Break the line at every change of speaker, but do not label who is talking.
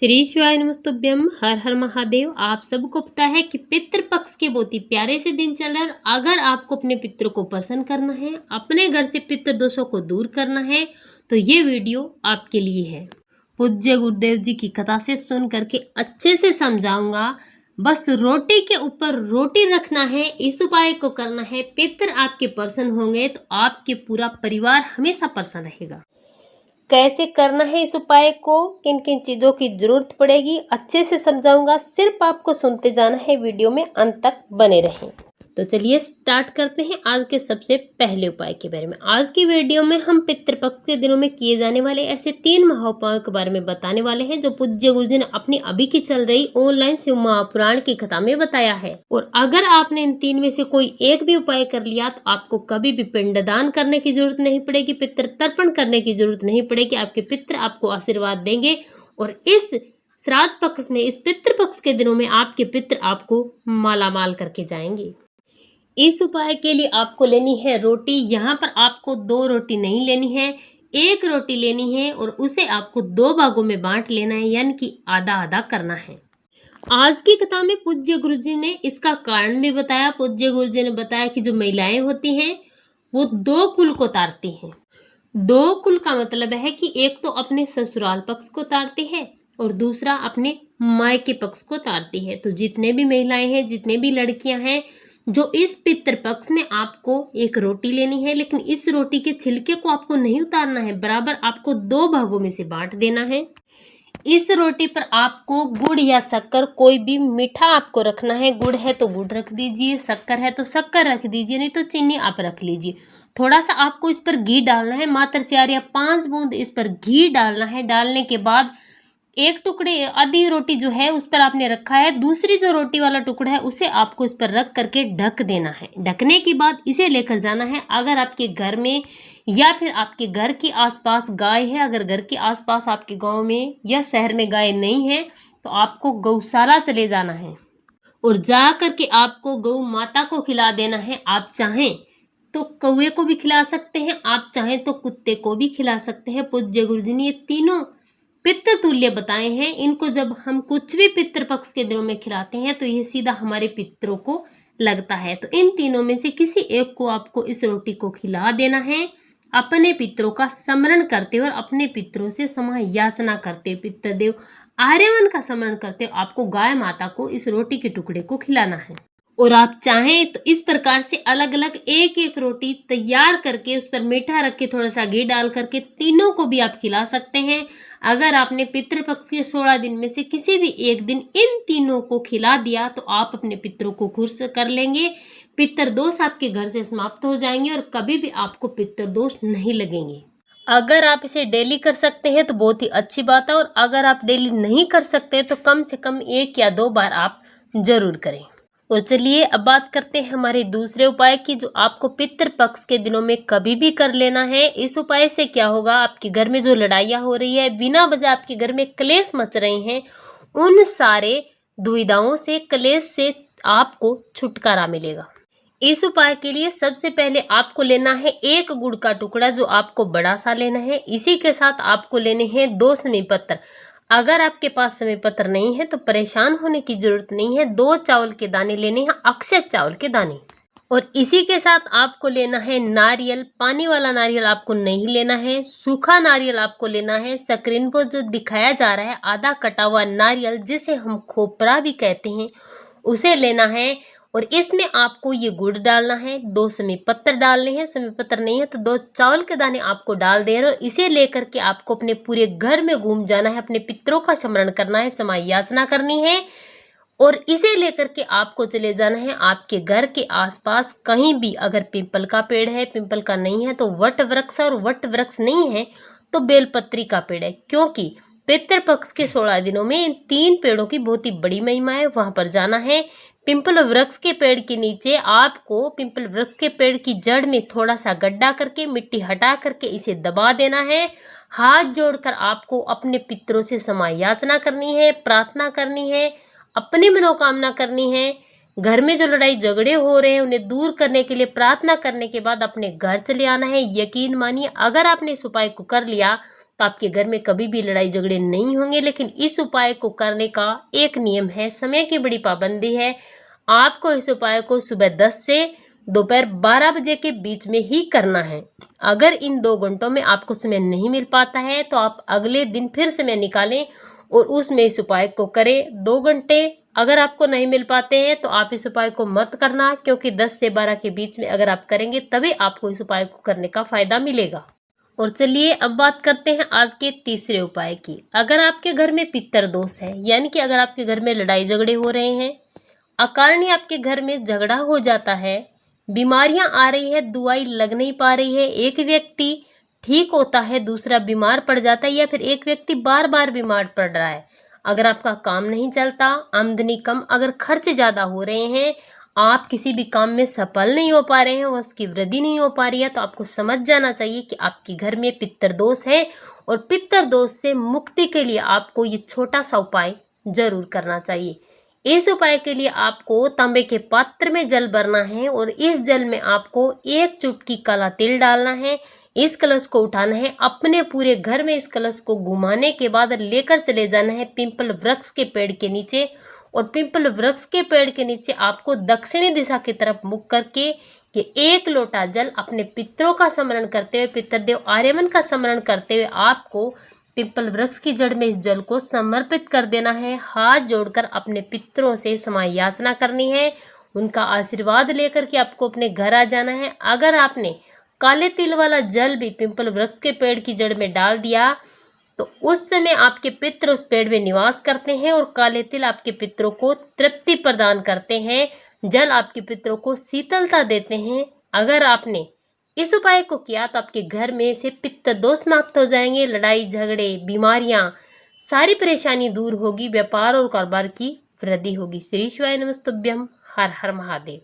श्री शिवाय नमस्तुभ्यम। हर हर महादेव। आप सबको पता है कि पितृपक्ष के बहुत ही प्यारे से दिन चल रहे हैं। अगर आपको अपने पितृ को प्रसन्न करना है, अपने घर से पितृ दोषों को दूर करना है, तो ये वीडियो आपके लिए है। पूज्य गुरुदेव जी की कथा से सुन करके अच्छे से समझाऊंगा। बस रोटी के ऊपर रोटी रखना है, इस उपाय को करना है। पितृ आपके प्रसन्न होंगे तो आपके पूरा परिवार हमेशा प्रसन्न रहेगा। कैसे करना है इस उपाय को, किन किन चीज़ों की जरूरत पड़ेगी, अच्छे से समझाऊंगा। सिर्फ आपको सुनते जाना है, वीडियो में अंत तक बने रहें। तो चलिए स्टार्ट करते हैं आज के सबसे पहले उपाय के बारे में। आज की वीडियो में हम पितृपक्ष के दिनों में किए जाने वाले ऐसे 3 महाउपायों के बारे में बताने वाले हैं, जो पूज्य गुरुजी ने अपनी अभी की चल रही ऑनलाइन शिव महापुराण की कथा में बताया है। और अगर आपने इन 3 में से कोई एक भी उपाय कर लिया तो आपको कभी भी पिंडदान करने की जरूरत नहीं पड़ेगी, पितृ तर्पण करने की जरूरत नहीं पड़ेगी। आपके पितृ आपको आशीर्वाद देंगे और इस श्राद्ध पक्ष में, इस पितृपक्ष के दिनों में आपके पितृ आपको मालामाल करके जाएंगे। इस उपाय के लिए आपको लेनी है रोटी। यहाँ पर आपको 2 रोटी नहीं लेनी है, 1 रोटी लेनी है और उसे आपको 2 भागों में बांट लेना है, यानी कि आधा आधा करना है। आज की कथा में पूज्य गुरुजी ने इसका कारण भी बताया। पूज्य गुरुजी ने बताया कि जो महिलाएं होती हैं वो 2 कुल को तारती हैं। 2 कुल का मतलब है कि एक तो अपने ससुराल पक्ष को तारती है और दूसरा अपने मायके पक्ष को तारती है। तो जितने भी महिलाएं हैं, जितने भी लड़कियां हैं, जो इस पितृपक्ष में आपको 1 रोटी लेनी है, लेकिन इस रोटी के छिलके को आपको नहीं उतारना है, बराबर आपको 2 भागों में से बांट देना है। इस रोटी पर आपको गुड़ या शक्कर, कोई भी मीठा आपको रखना है। गुड़ है तो गुड़ रख दीजिए, शक्कर है तो शक्कर रख दीजिए, नहीं तो चीनी आप रख लीजिए। थोड़ा सा आपको इस पर घी डालना है, मात्र 4 या 5 बूंद इस पर घी डालना है। डालने के बाद 1 टुकड़े, आधी रोटी जो है उस पर आपने रखा है, दूसरी जो रोटी वाला टुकड़ा है उसे आपको इस पर रख करके ढक देना है। ढकने के बाद इसे लेकर जाना है। अगर आपके घर में या फिर आपके घर के आसपास गाय है, अगर घर के आसपास आपके गांव में या शहर में गाय नहीं है, तो आपको गौशाला चले जाना है और जा करके आपको गौ माता को खिला देना है। आप चाहें तो कौवे को भी खिला सकते हैं, आप चाहें तो कुत्ते को भी खिला सकते हैं। पूज्य गुरुजी ने ये तीनों पितृ तुल्य बताए हैं। इनको जब हम कुछ भी पितृपक्ष के दिनों में खिलाते हैं तो ये सीधा हमारे पितरों को लगता है। तो इन तीनों में से किसी एक को आपको इस रोटी को खिला देना है, अपने पितरों का स्मरण करते हुए और अपने पितरों से क्षमा याचना करते हुए, पितृदेव आर्यवन का स्मरण करते हुए आपको गाय माता को इस रोटी के टुकड़े को खिलाना है। और आप चाहें तो इस प्रकार से अलग अलग 1-1 रोटी तैयार करके उस पर मीठा रख के थोड़ा सा घी डाल करके तीनों को भी आप खिला सकते हैं। अगर आपने पितृपक्ष के 16 दिन में से किसी भी एक दिन इन तीनों को खिला दिया तो आप अपने पितरों को खुश कर लेंगे। पितृ दोष आपके घर से समाप्त हो जाएंगे और कभी भी आपको पितृ दोष नहीं लगेंगे। अगर आप इसे डेली कर सकते हैं तो बहुत ही अच्छी बात है, और अगर आप डेली नहीं कर सकते तो कम से कम 1 या 2 बार आप जरूर करें। और चलिए अब बात करते हैं हमारे दूसरे उपाय की, जो आपको पितृपक्ष के दिनों में कभी भी कर लेना है। इस उपाय से क्या होगा, आपके घर में जो लड़ाइयाँ हो रही है, बिना वजह आपके घर में क्लेश मच रहे हैं, उन सारे दुविधाओं से, क्लेश से आपको छुटकारा मिलेगा। इस उपाय के लिए सबसे पहले आपको लेना है 1 गुड़ का टुकड़ा, जो आपको बड़ा सा लेना है। इसी के साथ आपको लेने हैं 2 समी पत्र। अगर आपके पास समय पत्र नहीं है तो परेशान होने की जरूरत नहीं है। 2 चावल के दाने लेने हैं, अक्षय चावल के दाने। और इसी के साथ आपको लेना है नारियल। पानी वाला नारियल आपको नहीं लेना है, सूखा नारियल आपको लेना है। स्क्रीन पर जो दिखाया जा रहा है आधा कटा हुआ नारियल, जिसे हम खोपरा भी कहते हैं, उसे लेना है। और इसमें आपको ये गुड़ डालना है, 2 समी पत्र डालने हैं। समी पत्र नहीं है तो 2 चावल के दाने आपको डाल दे रहे हो। इसे लेकर के आपको अपने पूरे घर में घूम जाना है, अपने पितरों का स्मरण करना है, क्षमा याचना करनी है। और इसे लेकर के आपको चले जाना है आपके घर के आसपास कहीं भी। अगर पिंपल का पेड़ है, पिंपल का नहीं है तो वट वृक्ष, और वट वृक्ष नहीं है तो बेलपत्री का पेड़ है, क्योंकि पितृपक्ष के 16 दिनों में इन 3 पेड़ों की बहुत ही बड़ी महिमा है। वहां पर जाना है। पिंपल वृक्ष के पेड़ के नीचे आपको पिंपल वृक्ष के पेड़ की जड़ में थोड़ा सा गड्ढा करके मिट्टी हटा करके इसे दबा देना है। हाथ जोड़कर आपको अपने पितरों से क्षमा याचना करनी है, प्रार्थना करनी है, अपनी मनोकामना करनी है। घर में जो लड़ाई झगड़े हो रहे हैं उन्हें दूर करने के लिए प्रार्थना करने के बाद अपने घर चले आना है। यकीन मानिए, अगर आपने इस उपाय को कर लिया तो आपके घर में कभी भी लड़ाई झगड़े नहीं होंगे। लेकिन इस उपाय को करने का एक नियम है, समय की बड़ी पाबंदी है। आपको इस उपाय को सुबह 10 से दोपहर 12 बजे के बीच में ही करना है। अगर इन 2 घंटों में आपको समय नहीं मिल पाता है तो आप अगले दिन फिर समय निकालें और उसमें इस उपाय को करें। 2 घंटे अगर आपको नहीं मिल पाते हैं तो आप इस उपाय को मत करना, क्योंकि 10 से 12 के बीच में अगर आप करेंगे तभी आपको इस उपाय को करने का फायदा मिलेगा। और चलिए अब बात करते हैं आज के तीसरे उपाय की। अगर आपके घर में पितर दोष है, यानी कि अगर आपके घर में लड़ाई झगड़े हो रहे हैं, अकारण ही आपके घर में झगड़ा हो जाता है, बीमारियां आ रही है, दवाई लग नहीं पा रही है, एक व्यक्ति ठीक होता है दूसरा बीमार पड़ जाता है, या फिर एक व्यक्ति बार बार बीमार पड़ रहा है, अगर आपका काम नहीं चलता, आमदनी कम, अगर खर्च ज़्यादा हो रहे हैं, आप किसी भी काम में सफल नहीं हो पा रहे हैं, उसकी वृद्धि नहीं हो पा रही है, तो आपको समझ जाना चाहिए कि आपके घर में पितर दोष है। और पितर दोष से मुक्ति के लिए आपको ये छोटा सा उपाय जरूर करना चाहिए। इस उपाय के लिए आपको तांबे के पात्र में जल भरना है और इस जल में आपको 1 चुटकी काला तिल डालना है। इस कलश को उठाना है, अपने पूरे घर में इस कलश को घुमाने के बाद लेकर चले जाना है पिंपल वृक्ष के पेड़ के नीचे। और पिंपल वृक्ष के पेड़ के नीचे आपको दक्षिणी दिशा की तरफ मुख करके कि 1 लोटा जल अपने पितरों का स्मरण करते हुए, पितरदेव आर्यमन का स्मरण करते हुए आपको पिंपल वृक्ष की जड़ में इस जल को समर्पित कर देना है। हाथ जोड़कर अपने पितरों से समाय याचना करनी है, उनका आशीर्वाद लेकर के आपको अपने घर आ जाना है। अगर आपने काले तिल वाला जल भी पिंपल वृक्ष के पेड़ की जड़ में डाल दिया तो उस समय आपके पितर उस पेड़ में निवास करते हैं और काले तिल आपके पितरों को तृप्ति प्रदान करते हैं, जल आपके पितरों को शीतलता देते हैं। अगर आपने इस उपाय को किया तो आपके घर में से पित्त दोष समाप्त हो जाएंगे, लड़ाई झगड़े, बीमारियां, सारी परेशानी दूर होगी, व्यापार और कारोबार की वृद्धि होगी। श्री शिवाय नमस्तुभ्यम। हर हर महादेव।